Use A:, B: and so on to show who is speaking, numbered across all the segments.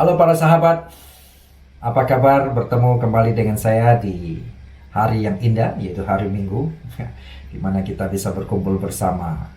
A: Halo para sahabat, apa kabar? Bertemu kembali dengan saya di hari yang indah, yaitu hari Minggu, di mana kita bisa berkumpul bersama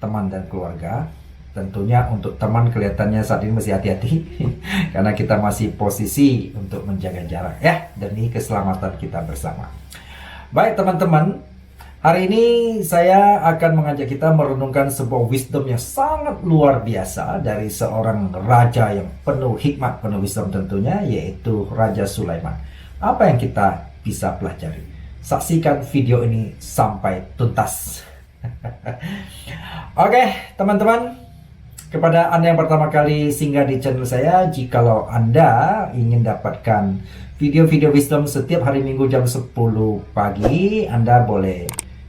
A: teman dan keluarga. Tentunya untuk teman kelihatannya saat ini masih hati-hati, karena kita masih posisi untuk menjaga jarak ya, demi keselamatan kita bersama. Baik teman-teman, hari ini saya akan mengajak kita merenungkan sebuah wisdom yang sangat luar biasa dari seorang raja yang penuh hikmat, penuh wisdom tentunya, yaitu Raja Sulaiman. Apa yang kita bisa pelajari? Saksikan video ini sampai tuntas. Oke, teman-teman, kepada Anda yang pertama kali singgah di channel saya, jikalau Anda ingin dapatkan video-video wisdom setiap hari Minggu jam 10 pagi, Anda boleh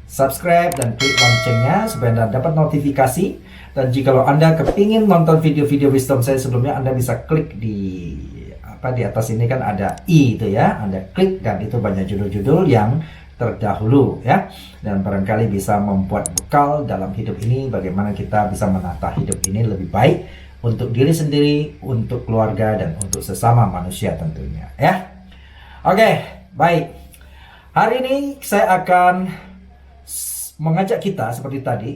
A: subscribe dan klik loncengnya supaya Anda dapat notifikasi. Dan jikalau Anda kepingin nonton video-video wisdom saya sebelumnya, Anda bisa klik di atas ini kan ada i itu ya, Anda klik dan itu banyak judul-judul yang terdahulu ya, dan barangkali bisa membuat bekal dalam hidup ini, bagaimana kita bisa menata hidup ini lebih baik untuk diri sendiri, untuk keluarga, dan untuk sesama manusia tentunya ya. Oke, baik. Hari ini saya akan mengajak kita seperti tadi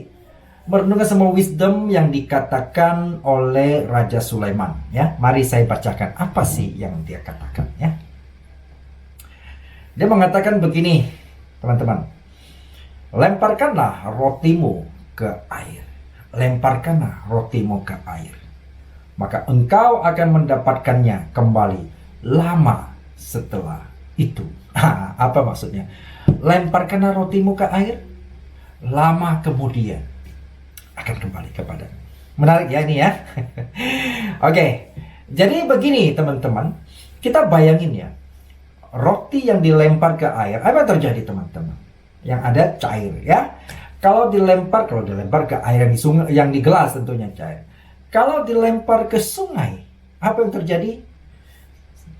A: merenungkan semua wisdom yang dikatakan oleh Raja Sulaiman ya. Mari saya bacakan apa sih yang dia katakan ya. Dia mengatakan begini, teman-teman. Lemparkanlah rotimu ke air. Lemparkanlah rotimu ke air. Maka engkau akan mendapatkannya kembali lama setelah itu. Apa maksudnya? Lemparkanlah rotimu ke air, lama kemudian akan kembali kepadamu. Menarik ya ini ya. Oke, jadi begini teman-teman, kita bayangin ya, roti yang dilempar ke air, apa yang terjadi teman-teman? Yang ada cair ya. Kalau dilempar ke air yang di sungai, yang di gelas tentunya cair. Kalau dilempar ke sungai, apa yang terjadi?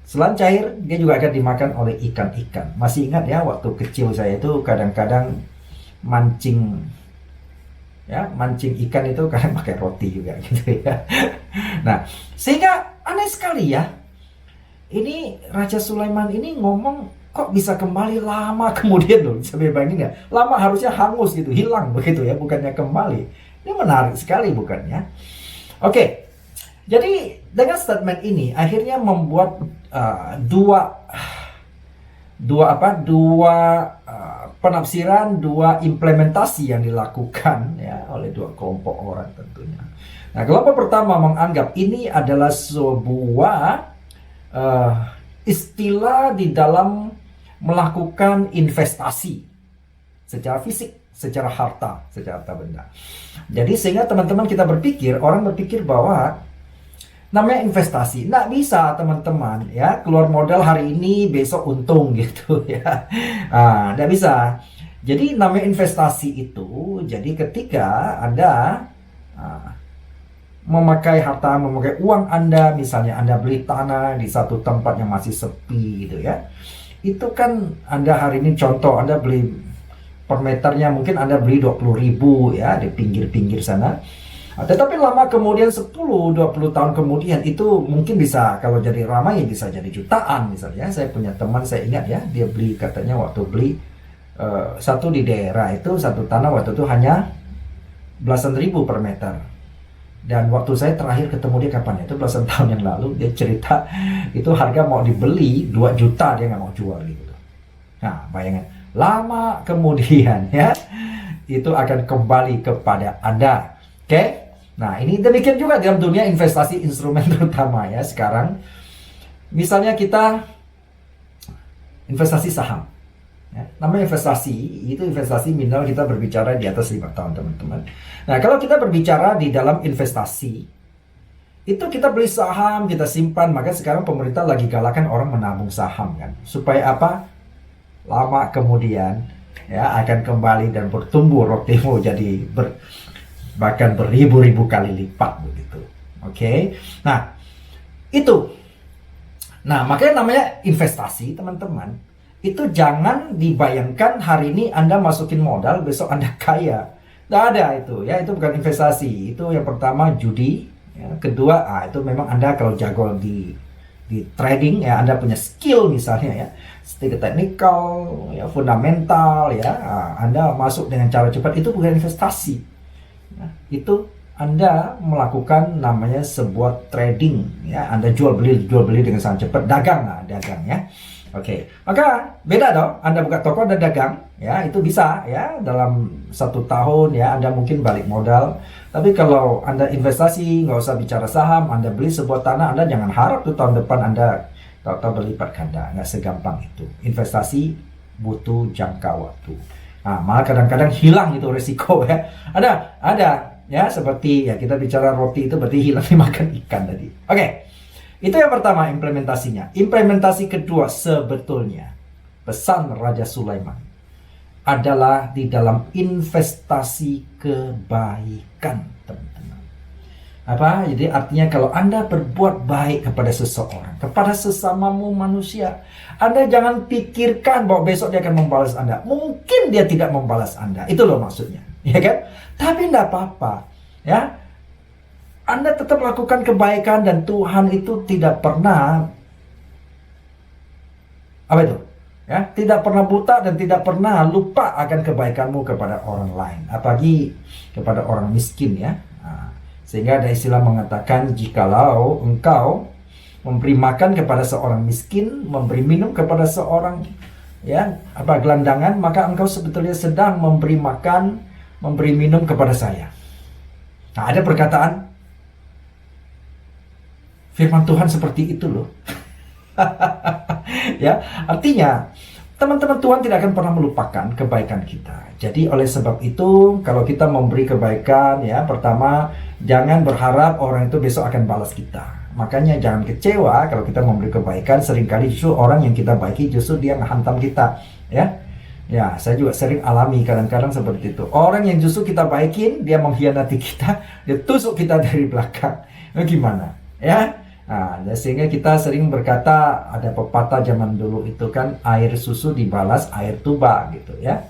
A: Selain cair, dia juga akan dimakan oleh ikan-ikan. Masih ingat ya, waktu kecil saya itu kadang-kadang mancing ikan itu kadang pakai roti juga gitu ya. Nah, sehingga aneh sekali ya. Ini Raja Sulaiman ini ngomong kok bisa kembali lama kemudian loh. Bisa bayangin ya, lama harusnya hangus gitu, hilang begitu ya, bukannya kembali. Ini menarik sekali bukannya? Oke, jadi dengan statement ini akhirnya membuat dua penafsiran, dua implementasi yang dilakukan ya oleh dua kelompok orang tentunya. Nah, kelompok pertama menganggap ini adalah sebuah istilah di dalam melakukan investasi secara fisik, secara harta benda. Jadi sehingga teman-teman kita berpikir, orang berpikir bahwa namanya investasi, nggak bisa teman-teman ya keluar modal hari ini besok untung gitu ya, nggak bisa. Jadi namanya investasi itu, jadi ketika Anda memakai harta, memakai uang Anda, misalnya Anda beli tanah di satu tempat yang masih sepi gitu ya, itu kan Anda hari ini contoh Anda beli per meternya mungkin Anda beli 20.000 ya di pinggir-pinggir sana. Tetapi lama kemudian 10-20 tahun kemudian itu mungkin bisa, kalau jadi ramai bisa jadi jutaan misalnya. Saya punya teman, saya ingat ya, dia beli katanya waktu beli satu di daerah itu, satu tanah waktu itu hanya belasan ribu per meter. Dan waktu saya terakhir ketemu dia kapan ya? Itu belasan tahun yang lalu. Dia cerita itu harga mau dibeli 2 juta, dia nggak mau jual gitu. Nah, bayangin, lama kemudian ya itu akan kembali kepada Anda. Oke? Nah, ini demikian juga dalam dunia investasi instrumen terutama ya sekarang. Misalnya kita investasi saham. Ya, namanya investasi, itu investasi minimal kita berbicara di atas 5 tahun teman-teman. Nah, kalau kita berbicara di dalam investasi, itu kita beli saham, kita simpan, maka sekarang pemerintah lagi galakan orang menabung saham kan. Supaya apa? Lama kemudian ya akan kembali dan bertumbuh rotimu jadi bahkan beribu-ribu kali lipat begitu. Oke? Nah, itu. Nah, makanya namanya investasi teman-teman. Itu jangan dibayangkan hari ini Anda masukin modal, besok Anda kaya. Nggak ada itu ya, itu bukan investasi. Itu yang pertama judi Ya, kedua, itu memang Anda kalau jago di trading ya, Anda punya skill misalnya ya, sedikit teknikal, ya, fundamental ya, Anda masuk dengan cara cepat, itu bukan investasi. Ya, itu Anda melakukan namanya sebuah trading ya, Anda jual beli dengan sangat cepat, dagang ya. Oke, maka beda dong. Anda buka toko dan dagang, ya itu bisa ya dalam 1 tahun ya Anda mungkin balik modal. Tapi kalau Anda investasi, nggak usah bicara saham, Anda beli sebuah tanah, Anda jangan harap tuh tahun depan Anda tahu-tahu berlipat ganda, nggak segampang itu. Investasi butuh jangka waktu. Nah, malah kadang-kadang hilang itu resiko ya. Ada ya seperti ya kita bicara roti itu berarti hilang dimakan ikan tadi. Oke. Itu yang pertama implementasinya. Implementasi kedua sebetulnya pesan Raja Sulaiman adalah di dalam investasi kebaikan, teman-teman. Apa? Jadi artinya kalau Anda berbuat baik kepada seseorang, kepada sesamamu manusia, Anda jangan pikirkan bahwa besok dia akan membalas Anda. Mungkin dia tidak membalas Anda. Itu loh maksudnya, ya kan? Tapi enggak apa-apa, ya. Anda tetap lakukan kebaikan dan Tuhan itu tidak pernah Ya, tidak pernah buta dan tidak pernah lupa akan kebaikanmu kepada orang lain, apalagi kepada orang miskin ya. Sehingga ada istilah mengatakan jikalau engkau memberi makan kepada seorang miskin, memberi minum kepada seorang gelandangan, maka engkau sebetulnya sedang memberi makan, memberi minum kepada saya. Nah, ada perkataan firman Tuhan seperti itu loh. Ya, artinya teman-teman Tuhan tidak akan pernah melupakan kebaikan kita. Jadi oleh sebab itu kalau kita memberi kebaikan ya, pertama jangan berharap orang itu besok akan balas kita. Makanya jangan kecewa kalau kita memberi kebaikan, seringkali justru orang yang kita baiki justru dia ngehantam kita ya. Ya, saya juga sering alami kadang-kadang seperti itu. Orang yang justru kita baikin, dia mengkhianati kita, dia tusuk kita dari belakang. Nah, gimana? Ya. Nah, sehingga kita sering berkata, ada pepatah zaman dulu itu kan, air susu dibalas air tuba gitu ya.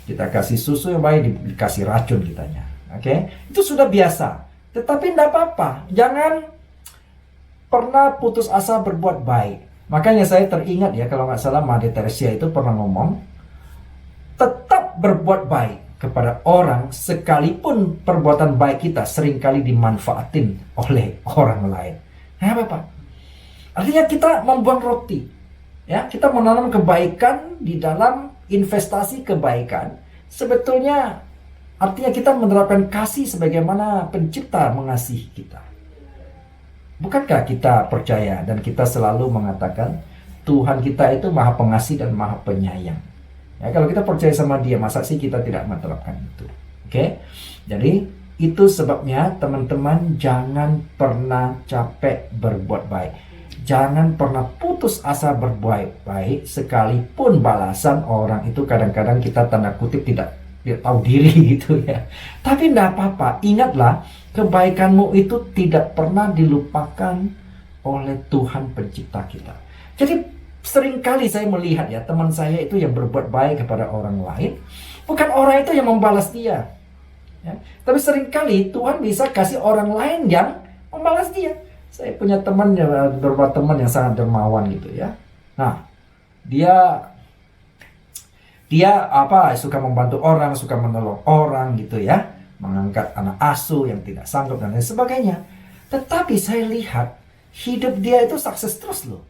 A: Kita kasih susu yang baik, dikasih racun kitanya. Oke, itu sudah biasa. Tetapi tidak apa-apa, jangan pernah putus asa berbuat baik. Makanya saya teringat ya, kalau nggak salah Mother Teresa itu pernah ngomong, tetap berbuat baik kepada orang sekalipun perbuatan baik kita seringkali dimanfaatin oleh orang lain. Nah, Bapak, artinya kita membuang roti, ya, kita menanam kebaikan di dalam investasi kebaikan. Sebetulnya artinya kita menerapkan kasih sebagaimana pencipta mengasihi kita. Bukankah kita percaya dan kita selalu mengatakan Tuhan kita itu maha pengasih dan maha penyayang. Ya, kalau kita percaya sama dia, masa sih kita tidak menerapkan itu? Oke, jadi itu sebabnya teman-teman jangan pernah capek berbuat baik. Jangan pernah putus asa berbuat baik sekalipun balasan orang itu kadang-kadang kita tanda kutip tidak tahu diri gitu ya. Tapi tidak apa-apa, ingatlah kebaikanmu itu tidak pernah dilupakan oleh Tuhan pencipta kita. Jadi seringkali saya melihat ya teman saya itu yang berbuat baik kepada orang lain, bukan orang itu yang membalas dia. Ya. Tapi seringkali Tuhan bisa kasih orang lain yang membalas dia. Saya punya teman, beberapa teman yang sangat dermawan gitu ya. Nah, dia suka membantu orang, suka menolong orang gitu ya, mengangkat anak asuh yang tidak sanggup dan lain sebagainya. Tetapi saya lihat hidup dia itu sukses terus loh.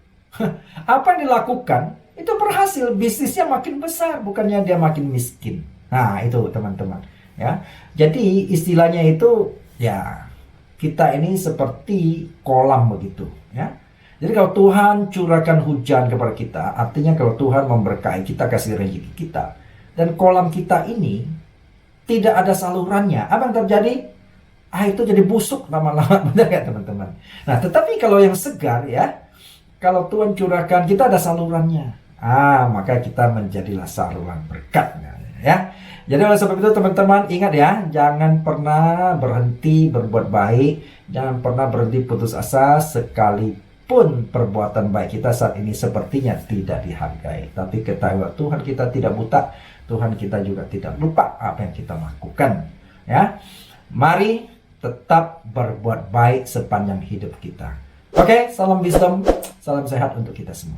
A: Apa yang dilakukan itu berhasil, bisnisnya makin besar, bukannya dia makin miskin. Nah, itu teman-teman. Ya, jadi istilahnya itu ya kita ini seperti kolam begitu ya. Jadi kalau Tuhan curahkan hujan kepada kita, artinya kalau Tuhan memberkahi kita, kasih rezeki kita, dan kolam kita ini tidak ada salurannya, apa yang terjadi? Itu jadi busuk lama-lama, benar nggak teman-teman? Nah, tetapi kalau yang segar ya, kalau Tuhan curahkan kita ada salurannya, maka kita menjadilah saluran berkat ya. Jadi oleh sebab itu teman-teman ingat ya, jangan pernah berhenti berbuat baik, jangan pernah berhenti putus asa sekalipun perbuatan baik kita saat ini sepertinya tidak dihargai. Tapi ketahuilah Tuhan kita tidak buta, Tuhan kita juga tidak lupa apa yang kita lakukan. Ya, mari tetap berbuat baik sepanjang hidup kita. Oke, salam wisdom, salam sehat untuk kita semua.